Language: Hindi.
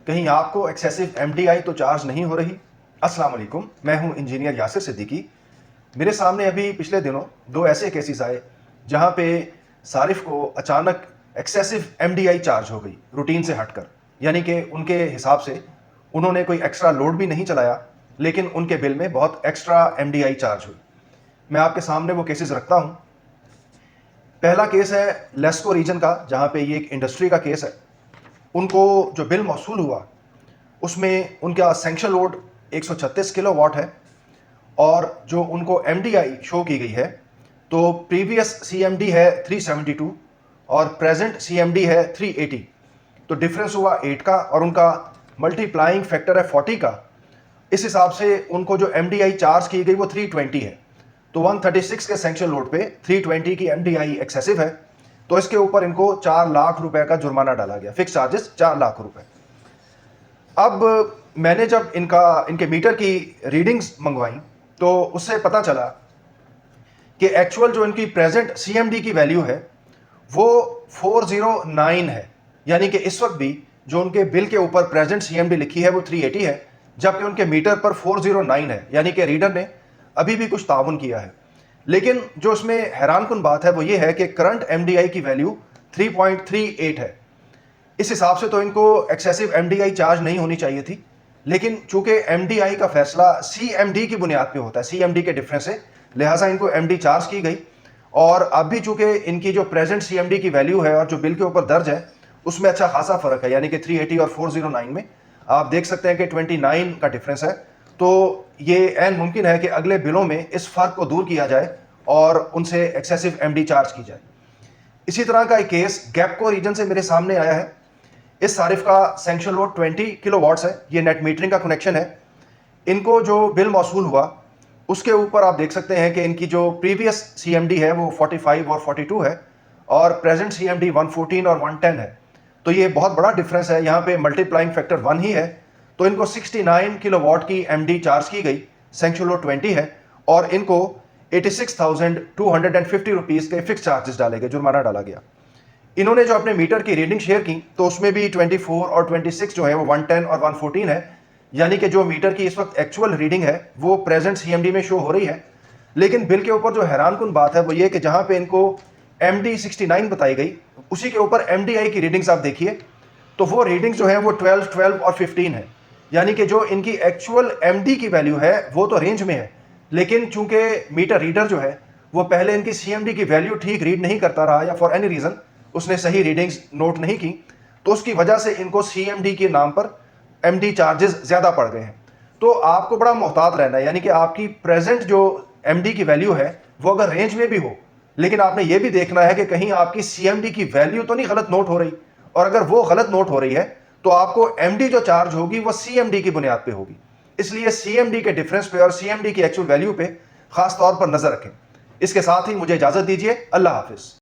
कहीं आपको एक्सेसिव एमडीआई तो चार्ज नहीं हो रही? अस्सलाम वालेकुम, मैं हूं इंजीनियर यासिर सिद्दीकी। मेरे सामने अभी पिछले दिनों दो ऐसे केसेस आए जहां पे सारिफ को अचानक एक्सेसिव एमडीआई चार्ज हो गई रूटीन से हटकर, यानी कि उनके हिसाब से उन्होंने कोई एक्स्ट्रा लोड भी नहीं चलाया, लेकिन उनके बिल में बहुत एक्स्ट्रा एमडीआई चार्ज हुई। मैं आपके सामने वो केसेस रखता हूं। पहला केस है लेस्को रीजन का, जहां पे ये एक इंडस्ट्री का केस है। उनको जो बिल मौसूल हुआ उसमें उनका सैंक्शन लोड 136 किलोवाट है, और जो उनको एमडीआई शो की गई है तो प्रीवियस सीएमडी है 372 और प्रेजेंट सीएमडी है 380। तो डिफरेंस हुआ 8 का और उनका मल्टीप्लाइंग फैक्टर है 40 का। इस हिसाब से उनको जो एमडीआई चार्ज की गई वो 320 है। तो 136 के सैंक्शन लोड पे 320 की एमडीआई एक्सेसिव है, तो इसके ऊपर इनको 4 लाख रुपए का जुर्माना डाला गया, फिक्स चार्जेस 4 लाख रुपए। अब मैंने जब इनके मीटर की रीडिंग्स मंगवाई तो उससे पता चला कि एक्चुअल जो इनकी प्रेजेंट सीएमडी की वैल्यू है वो 409 है, यानी कि इस वक्त भी जो उनके बिल के ऊपर प्रेजेंट सीएमडी लिखी है वो 380 है, जबकि उनके मीटर पर 409 है, यानी कि रीडर ने अभी भी कुछ ताउन किया है। लेकिन जो इसमें हैरानकुन बात है वो ये है कि करंट एमडीआई की वैल्यू 3.38 है। इस हिसाब से तो इनको एक्सेसिव एमडीआई चार्ज नहीं होनी चाहिए थी, लेकिन चूंकि एमडीआई का फैसला सीएमडी की बुनियाद पे होता है, सीएमडी के डिफरेंस से, लिहाजा इनको एमडी चार्ज की गई। और अब भी चूंकि इनकी जो प्रेजेंट सीएमडी की वैल्यू है और जो बिल के ऊपर दर्ज है उसमें अच्छा खासा फर्क है, यानी कि 380 और 409 में आप देख सकते हैं कि 29 का डिफरेंस है। तो ये ऐन मुमकिन है कि अगले बिलों में इस फर्क को दूर किया जाए और उनसे एक्सेसिव एमडी चार्ज की जाए। इसी तरह का एक केस गैपको रीजन से मेरे सामने आया है। इस सारिफ का सैंक्शन लोड 20 किलोवाट्स है, ये नेट मीटरिंग का कनेक्शन है। इनको जो बिल मौसूल हुआ उसके ऊपर आप देख सकते हैं कि इनकी जो प्रीवियस सीएमडी है वो 45 और 42 है और प्रेजेंट सीएमडी 114 और 110 है। तो ये बहुत बड़ा डिफरेंस है, यहाँ पे मल्टीप्लाइंग फैक्टर 1 ही है। तो इनको 69 किलोवाट की एमडी चार्ज की गई, सैंक्शन लोड 20 है, और इनको 86,250 रुपीज़ के फिक्स चार्जेस डाले गए, जुर्माना डाला गया। इन्होंने जो अपने मीटर की रीडिंग शेयर की तो उसमें भी 24 और 26 जो है वो 110 और 114 है, यानी कि जो मीटर की इस वक्त एक्चुअल रीडिंग है वो प्रेजेंट सीएमडी में शो हो रही है। लेकिन बिल के ऊपर जो हैरानकुन बात है वो ये कि जहां पे इनको एमडी 69 बताई गई, उसी के ऊपर एमडीआई की रीडिंग्स आप देखिए तो वो रीडिंग्स जो है वो 12, 12 और 15 है, यानी कि जो इनकी एक्चुअल एमडी की वैल्यू है वो तो रेंज में है, लेकिन चूंकि मीटर रीडर जो है वो पहले इनकी सीएमडी की वैल्यू ठीक रीड नहीं करता रहा या फॉर एनी रीजन उसने सही रीडिंग्स नोट नहीं की, तो उसकी वजह से इनको सीएमडी के नाम पर एमडी चार्जेस ज्यादा पड़ गए हैं। तो आपको बड़ा मोहतात रहना है, यानी कि आपकी प्रेजेंट जो एमडी की वैल्यू है वो अगर रेंज में भी हो, लेकिन आपने ये भी देखना है कि कहीं आपकी सीएमडी की वैल्यू तो नहीं गलत नोट हो रही, और अगर वो गलत नोट हो रही है तो आपको एमडी जो चार्ज होगी वो सीएमडी की बुनियाद पे होगी। इसलिए सीएमडी के डिफरेंस पे और सीएमडी की एक्चुअल वैल्यू पे खास तौर पर नजर रखें। इसके साथ ही मुझे इजाजत दीजिए। अल्लाह हाफिज।